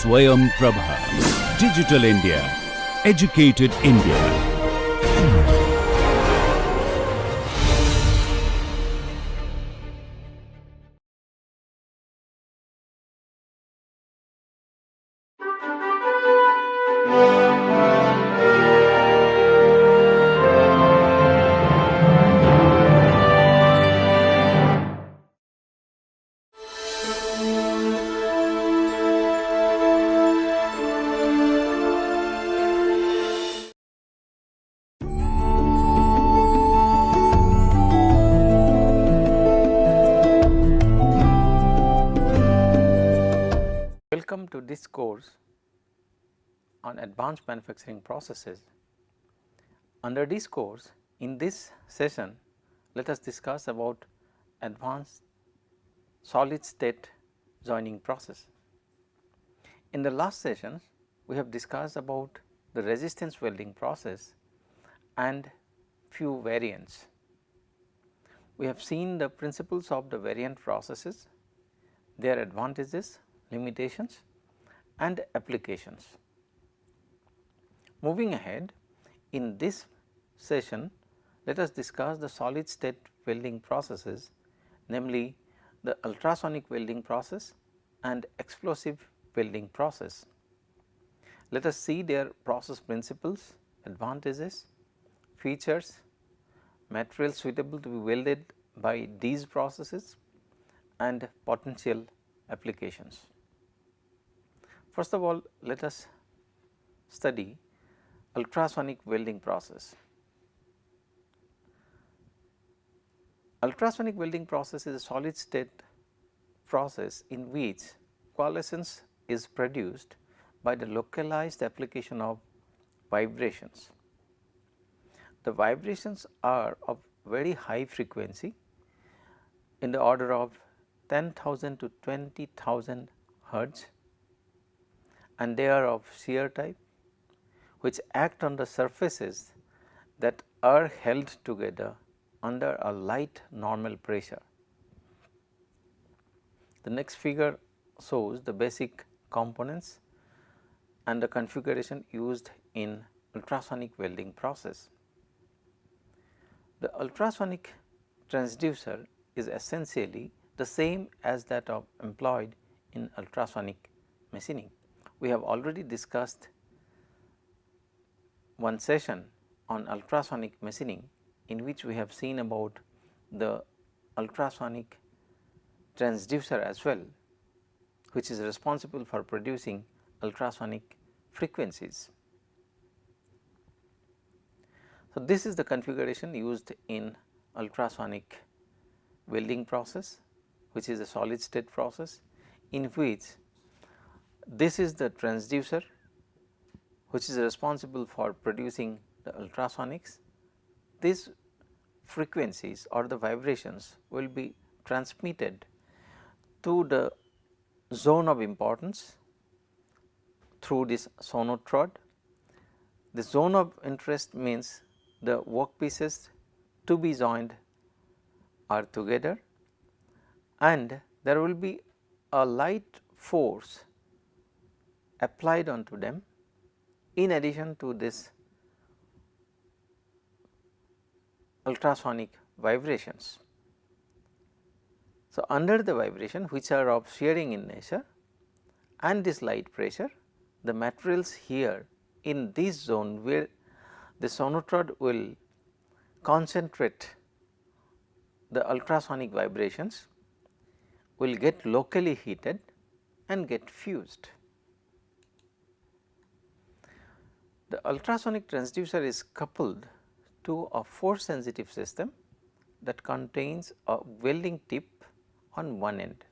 Swayam Prabha. Digital India. Educated India. Welcome to this course on advanced manufacturing processes. Under this course, in this session, let us discuss about advanced solid state joining process. In the last session, we have discussed about the resistance welding process and few variants. We have seen the principles of the variant processes, their advantages, limitations and applications. Moving ahead, in this session, let us discuss the solid state welding processes, namely the ultrasonic welding process and explosive welding process. Let us see their process principles, advantages, features, materials suitable to be welded by these processes and potential applications. First of all, let us study ultrasonic welding process. Ultrasonic welding process is a solid state process in which coalescence is produced by the localized application of vibrations. The vibrations are of very high frequency in the order of 10,000 to 20,000 hertz, and they are of shear type which act on the surfaces that are held together under a light normal pressure. The next figure shows the basic components and the configuration used in ultrasonic welding process. The ultrasonic transducer is essentially the same as that of employed in ultrasonic machining. We have already discussed one session on ultrasonic machining, in which we have seen about the ultrasonic transducer as well, which is responsible for producing ultrasonic frequencies. So, this is the configuration used in ultrasonic welding process, which is a solid state process, in which this is the transducer which is responsible for producing the ultrasonics. These frequencies or the vibrations will be transmitted to the zone of importance through this sonotrod. The zone of interest means the workpieces to be joined are together, and there will be a light force applied onto them in addition to this ultrasonic vibrations. So, under the vibration, which are of shearing in nature, and this light pressure, the materials here in this zone where the sonotrod will concentrate the ultrasonic vibrations will get locally heated and get fused. The ultrasonic transducer is coupled to a force sensitive system that contains a welding tip on one end.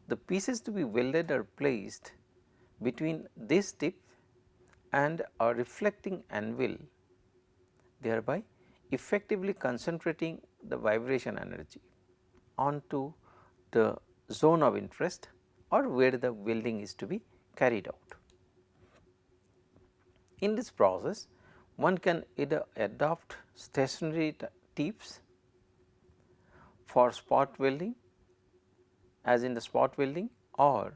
The pieces to be welded are placed between this tip and a reflecting anvil, thereby effectively concentrating the vibration energy onto the zone of interest or where the welding is to be carried out. In this process, one can either adopt stationary tips for spot welding as in the spot welding, or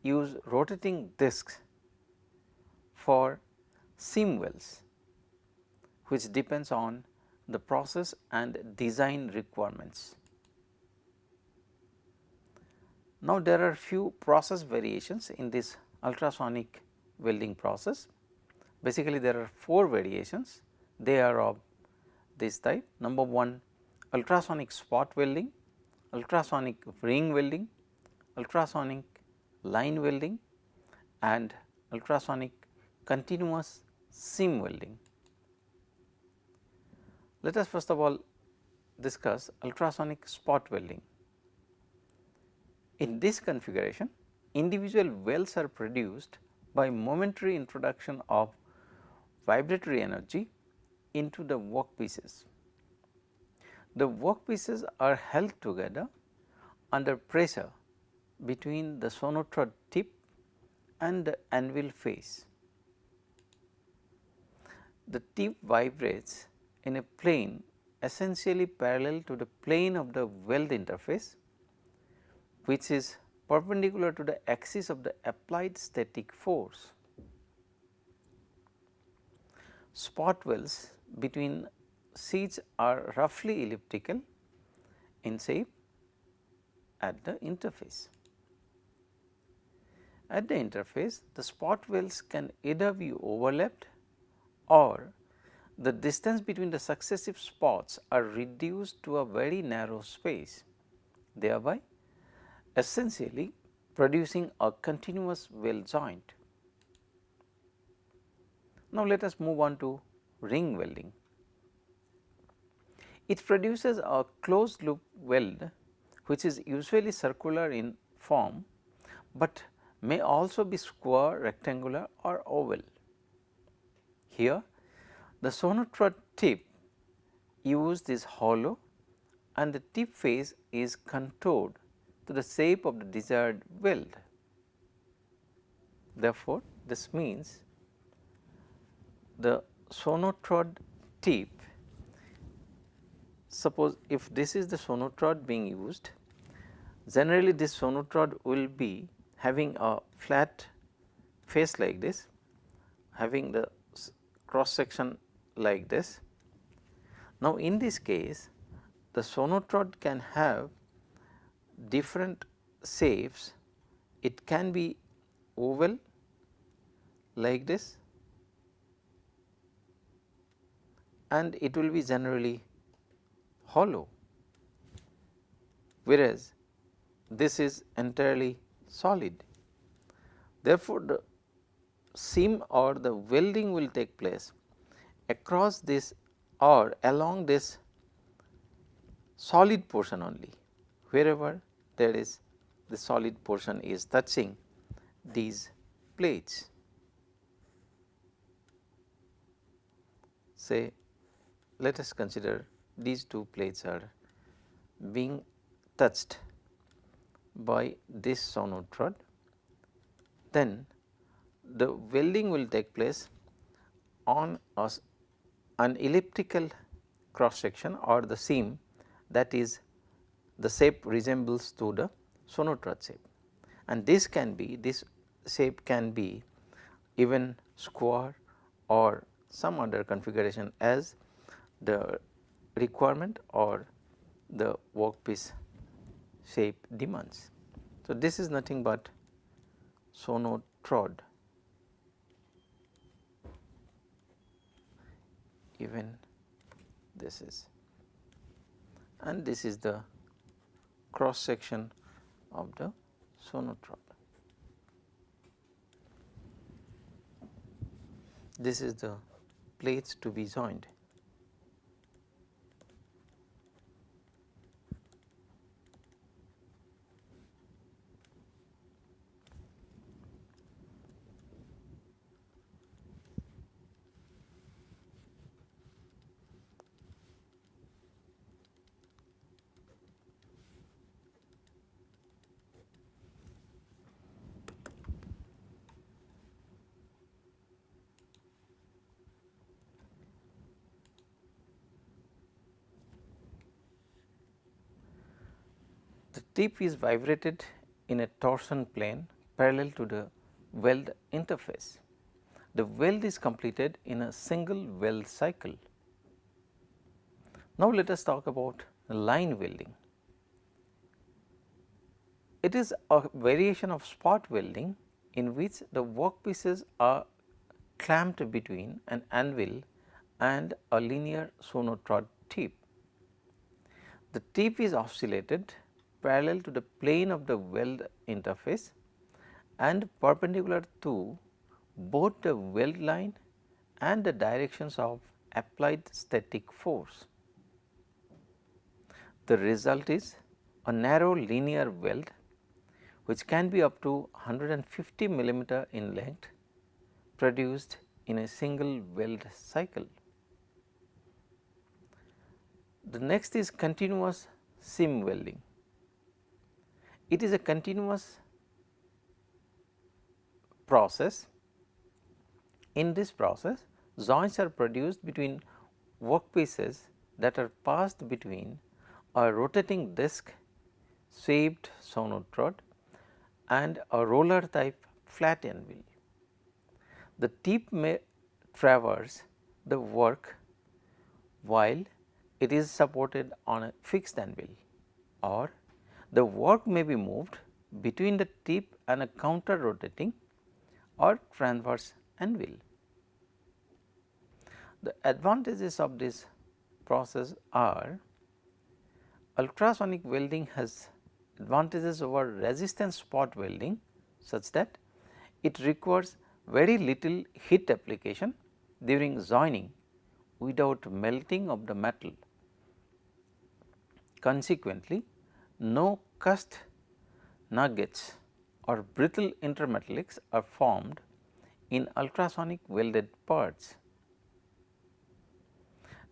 use rotating discs for seam wells, which depends on the process and design requirements. Now, there are few process variations in this ultrasonic welding process. Basically, there are 4 variations. They are of this type. Number 1, ultrasonic spot welding, ultrasonic ring welding, ultrasonic line welding, and ultrasonic continuous seam welding. Let us first of all discuss ultrasonic spot welding. In this configuration, individual welds are produced by momentary introduction of vibratory energy into the workpieces. The workpieces are held together under pressure between the sonotrod tip and the anvil face. The tip vibrates in a plane essentially parallel to the plane of the weld interface, which is perpendicular to the axis of the applied static force. Spot welds between sheets are roughly elliptical in shape at the interface. At the interface, the spot welds can either be overlapped or the distance between the successive spots are reduced to a very narrow space, thereby essentially producing a continuous weld joint. Now, let us move on to ring welding. It produces a closed loop weld which is usually circular in form, but may also be square, rectangular or oval. Here the sonotrod tip used is hollow and the tip face is contoured to the shape of the desired weld. Therefore, this means the sonotrod tip, suppose if this is the sonotrod being used, generally this sonotrod will be having a flat face like this, having the cross section like this. Now, in this case the sonotrod can have different shapes. It can be oval like this, and it will be generally hollow, whereas this is entirely solid. Therefore, the seam or the welding will take place across this or along this solid portion only, wherever there is the solid portion is touching these plates. Say, let us consider these two plates are being touched by this sonotrod, then the welding will take place on an elliptical cross section or the seam, that is the shape resembles to the sonotrod shape, and this shape can be even square or some other configuration as the requirement or the workpiece shape demands. So, this is nothing but sonotrod, even this is, and this is the cross section of the sonotrod. This is the plates to be joined. The tip is vibrated in a torsion plane parallel to the weld interface. The weld is completed in a single weld cycle. Now, let us talk about line welding. It is a variation of spot welding in which the workpieces are clamped between an anvil and a linear sonotrod tip. The tip is oscillated parallel to the plane of the weld interface and perpendicular to both the weld line and the directions of applied static force. The result is a narrow linear weld which can be up to 150 millimeter in length, produced in a single weld cycle. The next is continuous seam welding. It is a continuous process. In this process, joints are produced between workpieces that are passed between a rotating disc shaped sonotrod and a roller type flat anvil. The tip may traverse the work while it is supported on a fixed anvil, or the work may be moved between the tip and a counter rotating or transverse anvil. The advantages of this process are: ultrasonic welding has advantages over resistance spot welding, such that it requires very little heat application during joining without melting of the metal. Consequently, no cast nuggets or brittle intermetallics are formed in ultrasonic welded parts.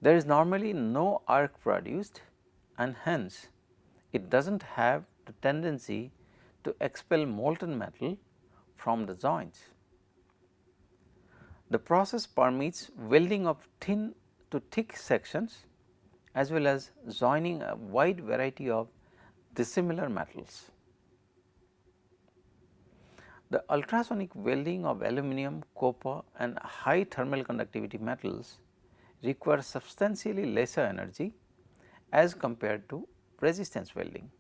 There is normally no arc produced, and hence it does not have the tendency to expel molten metal from the joints. The process permits welding of thin to thick sections as well as joining a wide variety of dissimilar metals. The ultrasonic welding of aluminum, copper and high thermal conductivity metals requires substantially lesser energy as compared to resistance welding.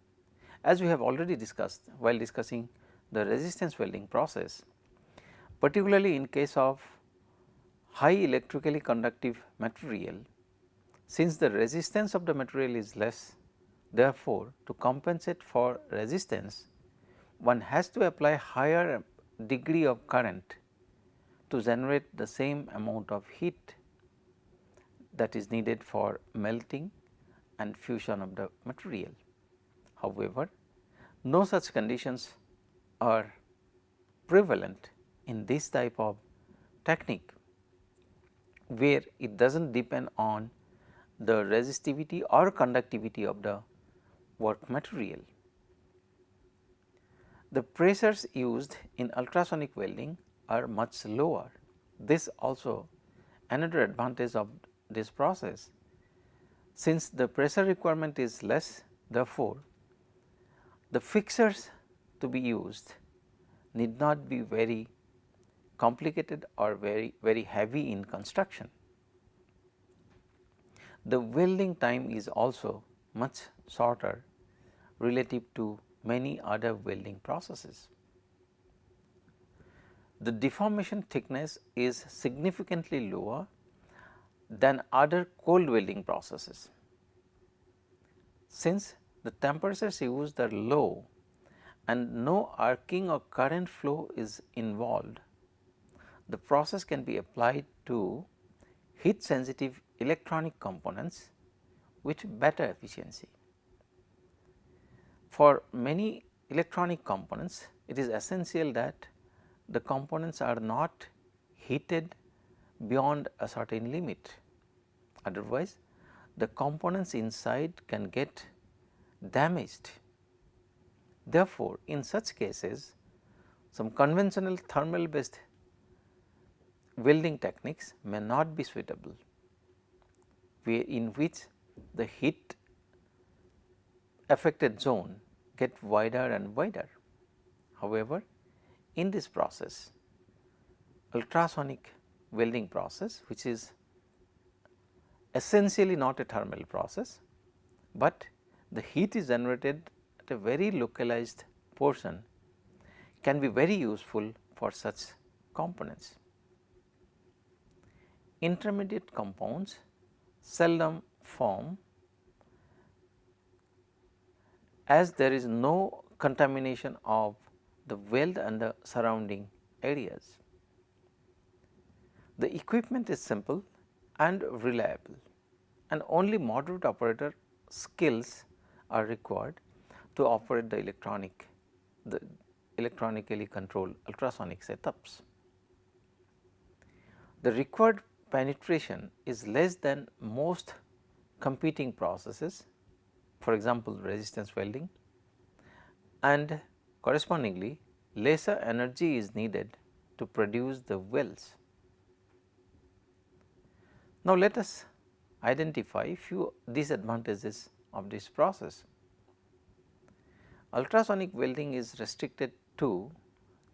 As we have already discussed while discussing the resistance welding process, particularly in case of high electrically conductive material, since the resistance of the material is less, therefore, to compensate for resistance, one has to apply higher degree of current to generate the same amount of heat that is needed for melting and fusion of the material. However, no such conditions are prevalent in this type of technique, where it does not depend on the resistivity or conductivity of the work material. The pressures used in ultrasonic welding are much lower. This also another advantage of this process. Since the pressure requirement is less, therefore, the fixtures to be used need not be very complicated or very heavy in construction. The welding time is also much shorter relative to many other welding processes. The deformation thickness is significantly lower than other cold welding processes. Since the temperatures used are low and no arcing or current flow is involved, the process can be applied to heat sensitive electronic components with better efficiency. For many electronic components, it is essential that the components are not heated beyond a certain limit. Otherwise, the components inside can get damaged. Therefore, in such cases, some conventional thermal based welding techniques may not be suitable, in which the heat affected zone get wider and wider. However, in this process, ultrasonic welding process, which is essentially not a thermal process, but the heat is generated at a very localized portion, can be very useful for such components. Intermediate compounds seldom form as there is no contamination of the weld and the surrounding areas. The equipment is simple and reliable, and only moderate operator skills are required to operate the electronically controlled ultrasonic setups. The required penetration is less than most competing processes, for example, resistance welding, and correspondingly lesser energy is needed to produce the welds. Now, let us identify few disadvantages of this process. Ultrasonic welding is restricted to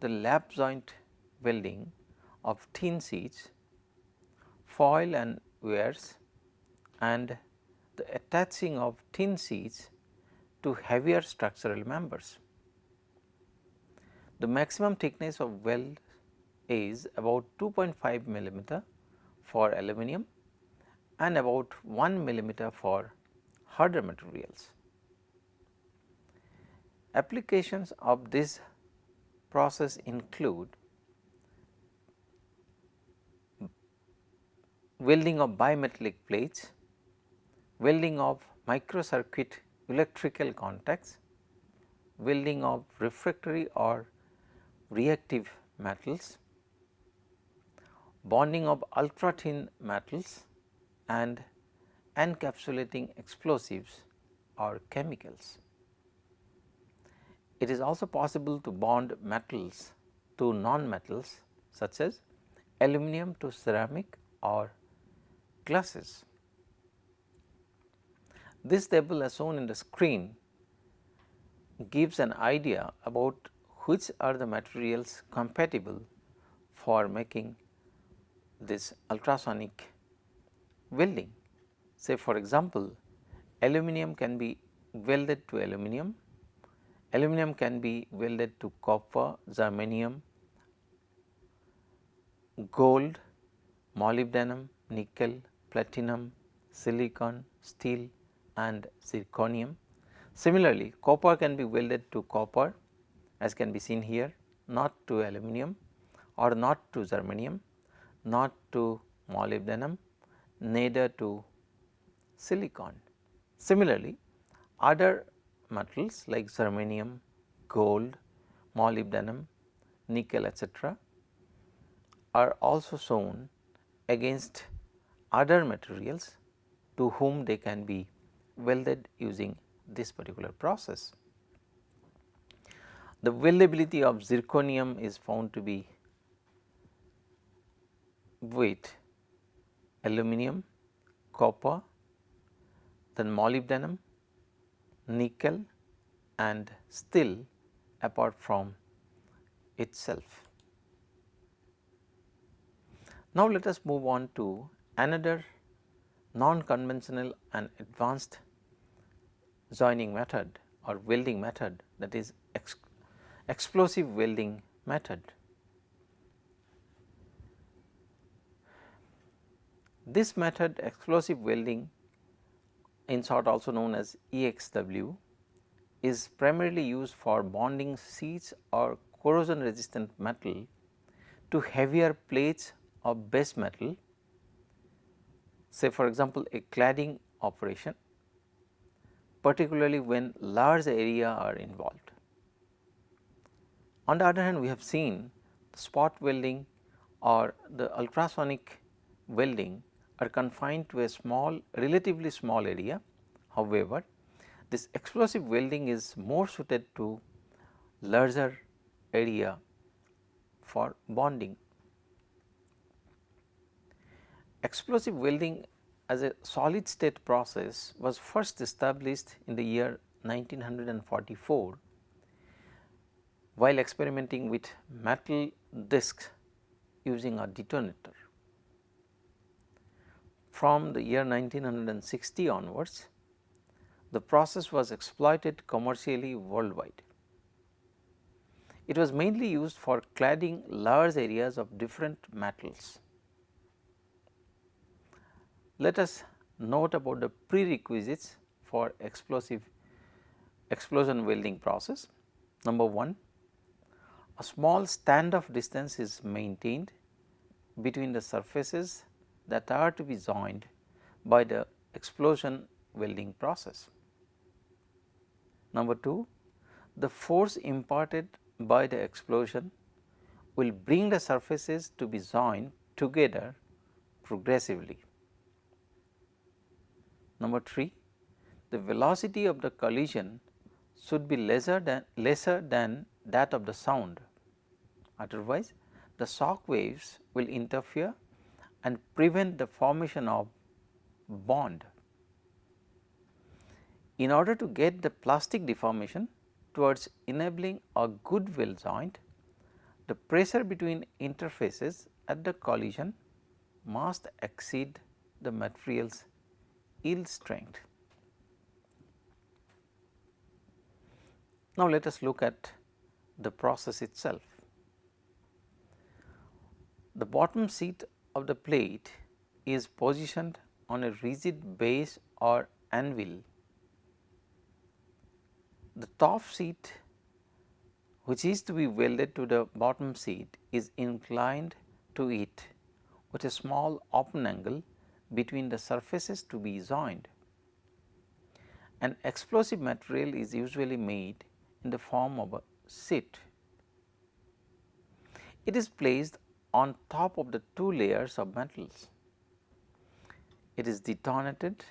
the lap joint welding of thin sheets, foil and wires, and the attaching of thin sheets to heavier structural members. The maximum thickness of weld is about 2.5 millimeter for aluminum and about 1 millimeter for harder materials. Applications of this process include welding of bimetallic plates, welding of microcircuit electrical contacts, welding of refractory or reactive metals, bonding of ultra thin metals, and encapsulating explosives or chemicals. It is also possible to bond metals to non-metals such as aluminum to ceramic or glasses. This table as shown in the screen gives an idea about which are the materials compatible for making this ultrasonic welding. Say for example, aluminum can be welded to aluminum, aluminum can be welded to copper, germanium, gold, molybdenum, nickel, platinum, silicon, steel and zirconium. Similarly, copper can be welded to copper as can be seen here, not to aluminum or not to germanium, not to molybdenum, neither to silicon. Similarly, other metals like germanium, gold, molybdenum, nickel etc. are also shown against other materials to whom they can be welded using this particular process. The weldability of zirconium is found to be with aluminum, copper, then molybdenum, nickel and steel apart from itself. Now, let us move on to another non-conventional and advanced joining method or welding method, that is explosive welding method. This method, explosive welding, in short also known as EXW, is primarily used for bonding sheets or corrosion resistant metal to heavier plates of base metal, say for example, a cladding operation, particularly when large area are involved. On the other hand, we have seen spot welding or the ultrasonic welding are confined to a small, relatively small area. However, this explosive welding is more suited to larger area for bonding. Explosive welding as a solid state process was first established in the year 1944 while experimenting with metal discs using a detonator. From the year 1960 onwards, the process was exploited commercially worldwide. It was mainly used for cladding large areas of different metals. Let us note about the prerequisites for explosion welding process. Number 1, a small standoff distance is maintained between the surfaces that are to be joined by the explosion welding process. Number 2, the force imparted by the explosion will bring the surfaces to be joined together progressively. Number 3, the velocity of the collision should be lesser than that of the sound, otherwise the shock waves will interfere and prevent the formation of bond. In order to get the plastic deformation towards enabling a good weld joint, the pressure between interfaces at the collision must exceed the material's yield strength. Now, let us look at the process itself. The bottom sheet of the plate is positioned on a rigid base or anvil. The top sheet, which is to be welded to the bottom sheet, is inclined to it with a small open angle between the surfaces to be joined. An explosive material is usually made in the form of a sheet. It is placed on top of the two layers of metals. It is detonated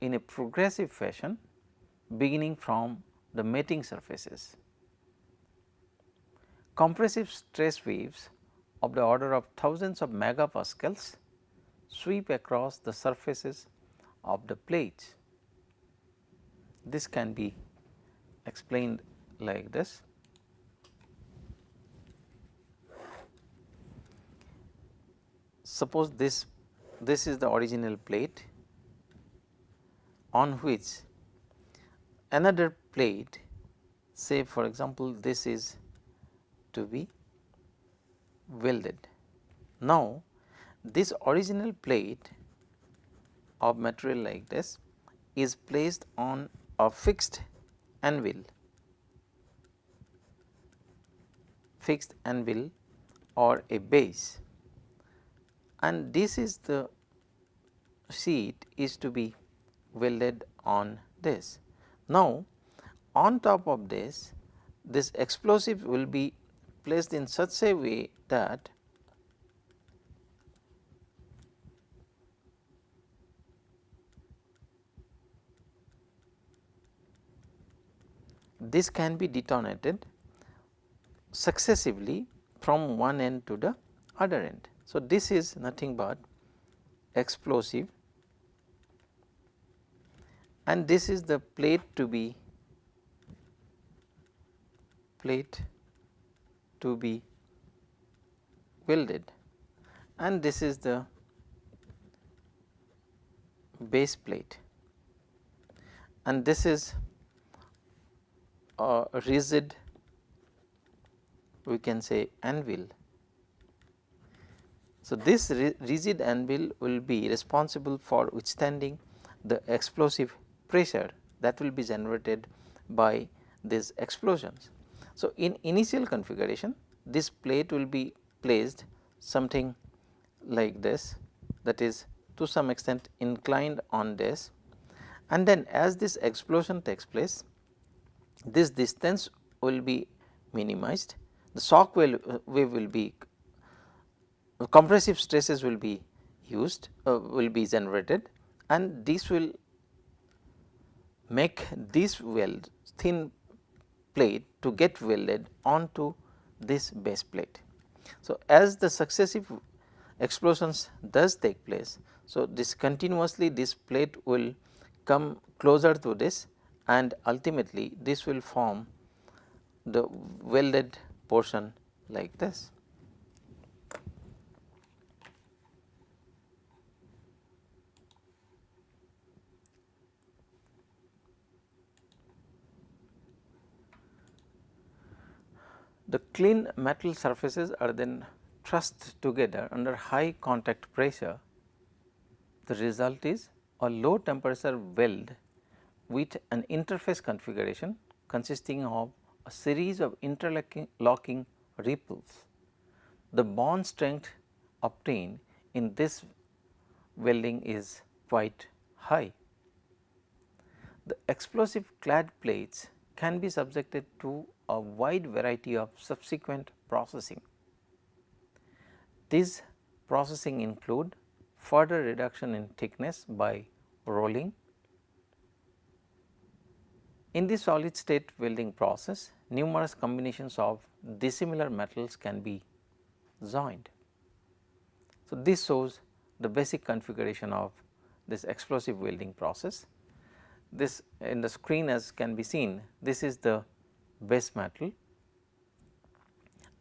in a progressive fashion beginning from the mating surfaces. Compressive stress waves of the order of thousands of megapascals sweep across the surfaces of the plates. This can be explained like this. Suppose this is the original plate on which another plate, say for example, this is to be welded. Now, this original plate of material like this is placed on a fixed anvil or a base, and this is the sheet is to be welded on this. Now, on top of this explosive will be placed in such a way that this can be detonated successively from one end to the other end. So, this is nothing but explosive, and this is the plate to be welded, and this is the base plate, and this is a rigid, we can say, anvil. So, this rigid anvil will be responsible for withstanding the explosive pressure that will be generated by these explosions. So, in initial configuration, this plate will be placed something like this, that is to some extent inclined on this, and then as this explosion takes place, this distance will be minimized, the shock wave will be, compressive stresses will be used, will be generated, and this will make this weld thin plate to get welded onto this base plate. So, as the successive explosions does take place, so this continuously this plate will come closer to this, and ultimately this will form the welded portion like this. The clean metal surfaces are then trussed together under high contact pressure. The result is a low temperature weld with an interface configuration consisting of a series of interlocking ripples. The bond strength obtained in this welding is quite high. The explosive clad plates can be subjected to a wide variety of subsequent processing. These processing include further reduction in thickness by rolling. In the solid state welding process, numerous combinations of dissimilar metals can be joined. So, this shows the basic configuration of this explosive welding process. This in the screen, as can be seen, this is the base metal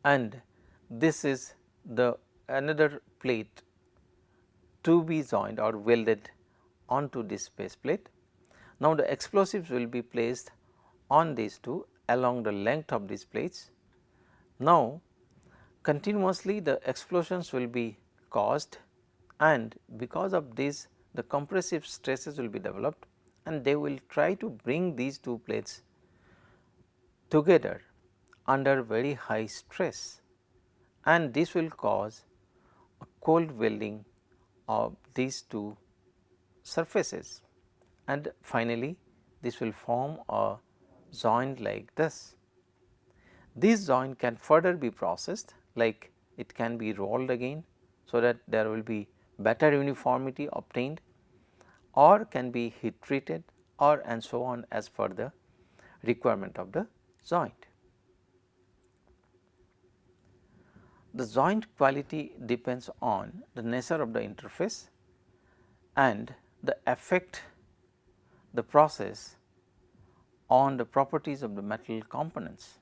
and this is the another plate to be joined or welded onto this base plate. Now, the explosives will be placed on these two along the length of these plates. Now, continuously the explosions will be caused and because of this the compressive stresses will be developed and they will try to bring these two plates together under very high stress and this will cause a cold welding of these two surfaces and finally, this will form a joint like this. This joint can further be processed, like it can be rolled again, so that there will be better uniformity obtained or can be heat treated or and so on as per the requirement of the joint. The joint quality depends on the nature of the interface and the effect the process on the properties of the metal components.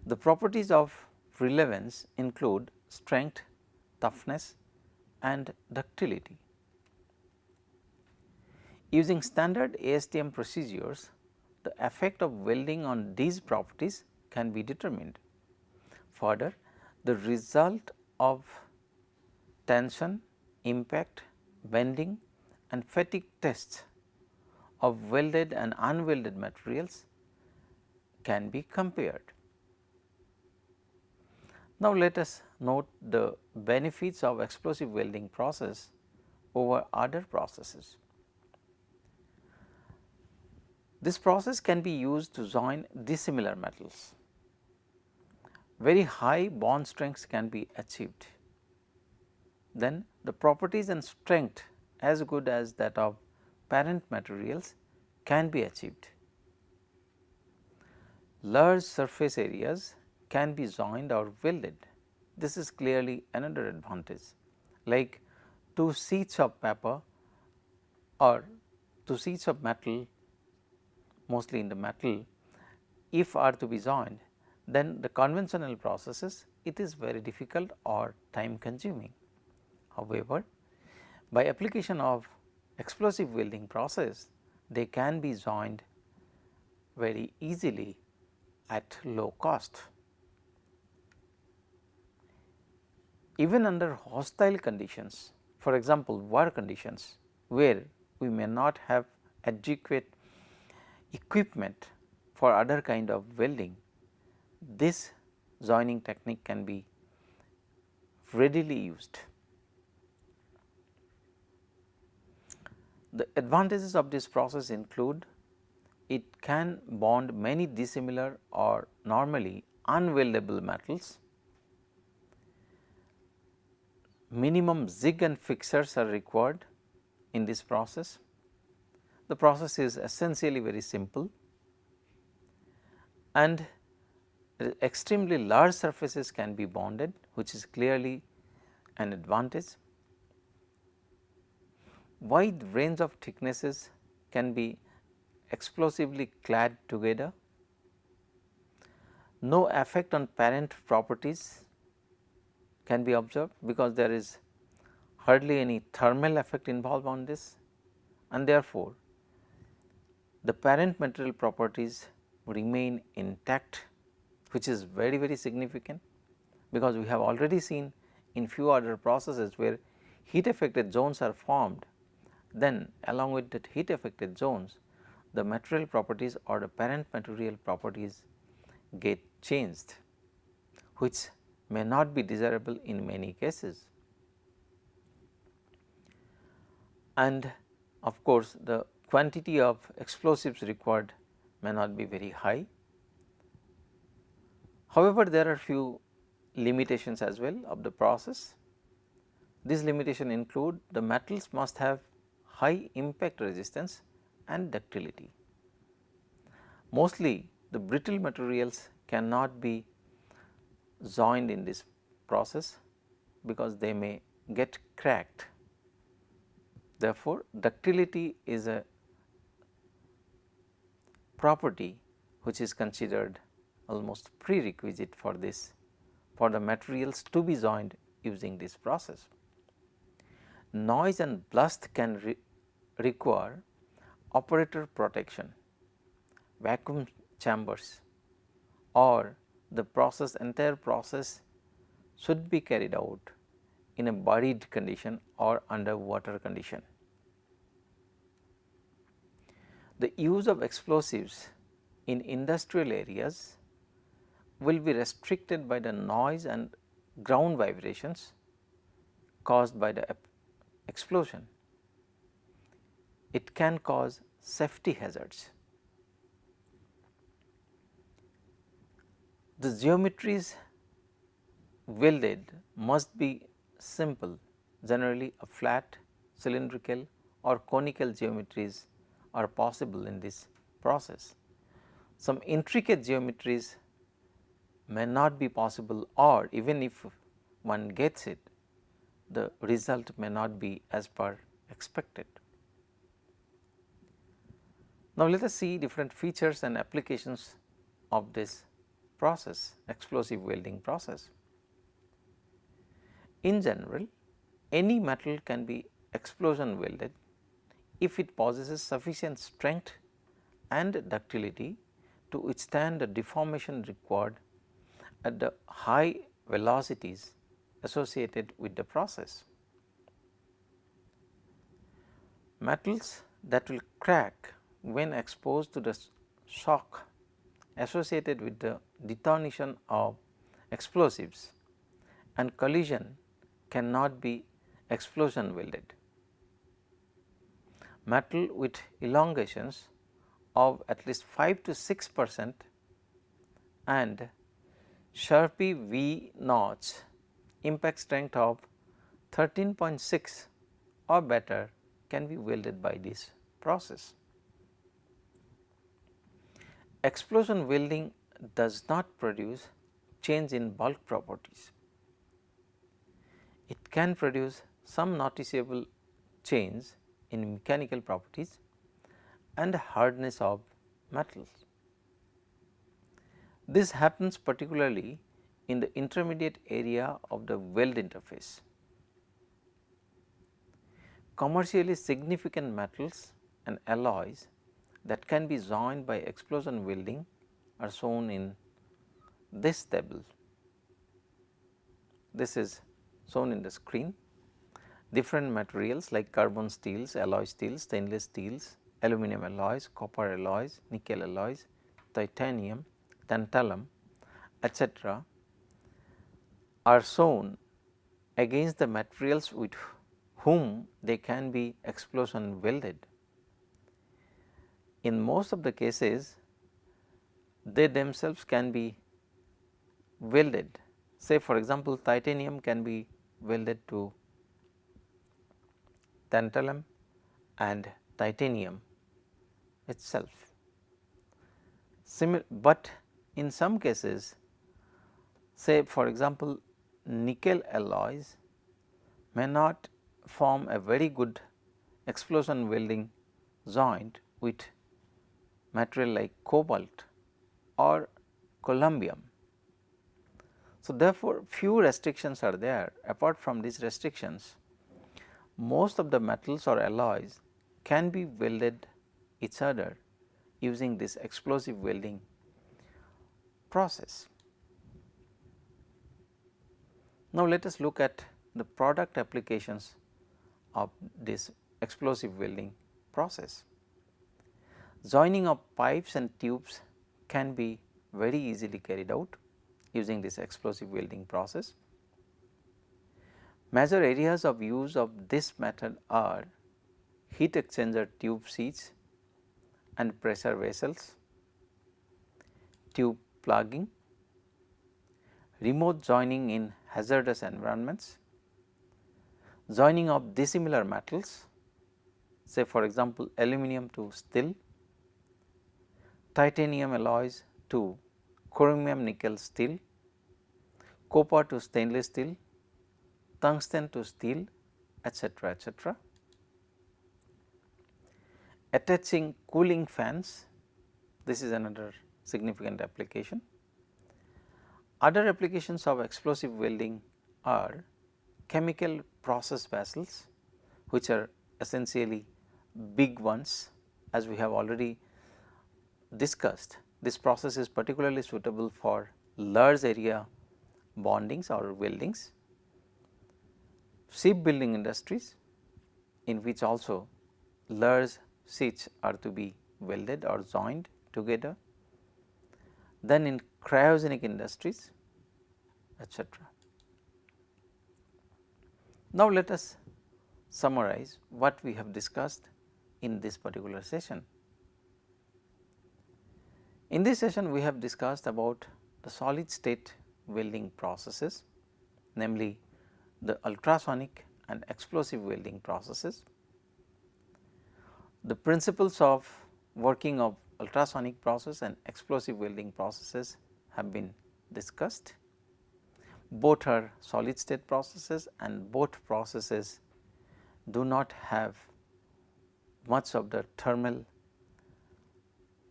The properties of relevance include strength, toughness and ductility. Using standard ASTM procedures, the effect of welding on these properties can be determined. Further, the result of tension, impact, bending and fatigue tests of welded and unwelded materials can be compared. Now, let us note the benefits of explosive welding process over other processes. This process can be used to join dissimilar metals. Very high bond strengths can be achieved. Then the properties and strength as good as that of parent materials can be achieved. Large surface areas can be joined or welded. This is clearly another advantage, like two sheets of paper or two sheets of metal, mostly in the metal, if are to be joined, then the conventional processes it is very difficult or time consuming. However, by application of explosive welding process, they can be joined very easily at low cost. Even under hostile conditions, for example, war conditions where we may not have adequate equipment for other kind of welding, this joining technique can be readily used. The advantages of this process include it can bond many dissimilar or normally unweldable metals. Minimum jig and fixtures are required in this process. The process is essentially very simple and extremely large surfaces can be bonded, which is clearly an advantage. Wide range of thicknesses can be explosively clad together. No effect on parent properties can be observed, because there is hardly any thermal effect involved on this, and therefore, the parent material properties remain intact, which is very significant, because we have already seen in few other processes where heat affected zones are formed, then along with that heat affected zones, the material properties or the parent material properties get changed, which may not be desirable in many cases. And of course, the quantity of explosives required may not be very high. However, there are few limitations as well of the process. These limitations include the metals must have high impact resistance and ductility. Mostly the brittle materials cannot be joined in this process, because they may get cracked. Therefore, ductility is a property which is considered almost prerequisite for this, for the materials to be joined using this process. Noise and blast can require operator protection, vacuum chambers, or the entire process should be carried out in a buried condition or underwater condition. The use of explosives in industrial areas will be restricted by the noise and ground vibrations caused by the explosion. It can cause safety hazards. The geometries welded must be simple, generally a flat, cylindrical or conical geometries are possible in this process. Some intricate geometries may not be possible, or even if one gets it, the result may not be as per expected. Now, let us see different features and applications of this process, explosive welding process. In general, any metal can be explosion welded if it possesses sufficient strength and ductility to withstand the deformation required at the high velocities associated with the process. Metals that will crack when exposed to the shock associated with the detonation of explosives and collision cannot be explosion welded. Metal with elongations of at least 5 to 6% and Sharpie V notch impact strength of 13.6 or better can be welded by this process. Explosion welding does not produce change in bulk properties. It can produce some noticeable change in mechanical properties and hardness of metals. This happens particularly in the intermediate area of the weld interface. Commercially significant metals and alloys that can be joined by explosion welding are shown in this table. This is shown in the screen. Different materials like carbon steels, alloy steels, stainless steels, aluminum alloys, copper alloys, nickel alloys, titanium, tantalum, etc. are shown against the materials with whom they can be explosion welded. In most of the cases, they themselves can be welded. Say for example, titanium can be welded to tantalum and titanium itself. But in some cases, say for example, nickel alloys may not form a very good explosion welding joint with material like cobalt or columbium. So, therefore, few restrictions are there. Apart from these restrictions, most of the metals or alloys can be welded each other using this explosive welding process. Now, let us look at the product applications of this explosive welding process. Joining of pipes and tubes can be very easily carried out using this explosive welding process. Major areas of use of this method are heat exchanger tube seats and pressure vessels, tube plugging, remote joining in hazardous environments, joining of dissimilar metals, say for example, aluminum to steel, titanium alloys to chromium nickel steel, copper to stainless steel, tungsten to steel, etc., etc. Attaching cooling fans, this is another significant application. Other applications of explosive welding are chemical process vessels, which are essentially big ones, as we have already discussed. This process is particularly suitable for large area bondings or weldings. Shipbuilding industries, in which also large sheets are to be welded or joined together. Then in cryogenic industries, etc. Now, let us summarize what we have discussed in this particular session. In this session, we have discussed about the solid state welding processes, namely the ultrasonic and explosive welding processes. The principles of working of ultrasonic process and explosive welding processes have been discussed. Both are solid state processes and both processes do not have much of the thermal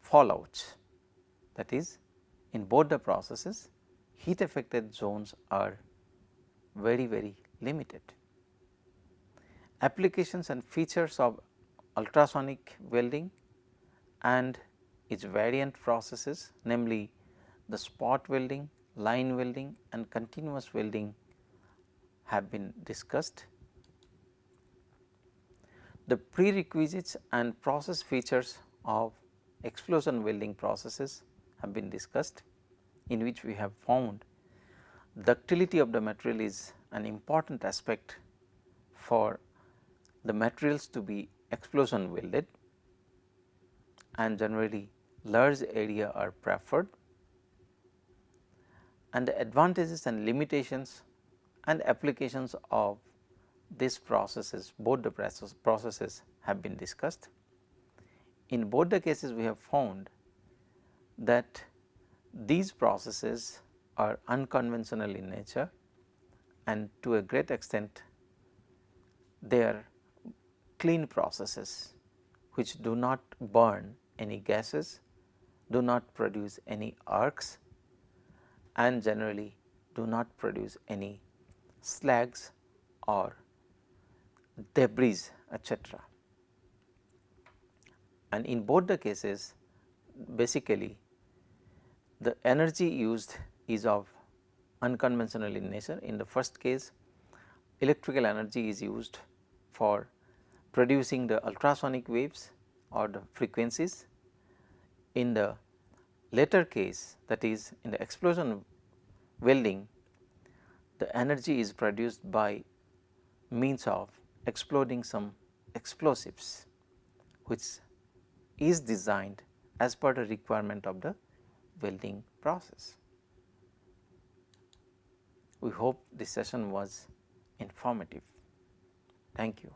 fallouts. That is, in both the processes, heat affected zones are very limited. Applications and features of ultrasonic welding and its variant processes, namely the spot welding, line welding and continuous welding, have been discussed. The prerequisites and process features of explosion welding processes have been discussed, in which we have found ductility of the material is an important aspect for the materials to be explosion welded, and generally large area are preferred, and the advantages and limitations and applications of these processes, both the processes have been discussed. In both the cases, we have found that these processes are unconventional in nature, and to a great extent they are clean processes which do not burn any gases, do not produce any arcs, and generally do not produce any slags or debris, etc. And in both the cases, basically the energy used is of unconventional in nature. In the first case, electrical energy is used for producing the ultrasonic waves or the frequencies. In the later case, that is in the explosion welding, the energy is produced by means of exploding some explosives, which is designed as per the requirement of the welding process. We hope this session was informative. Thank you.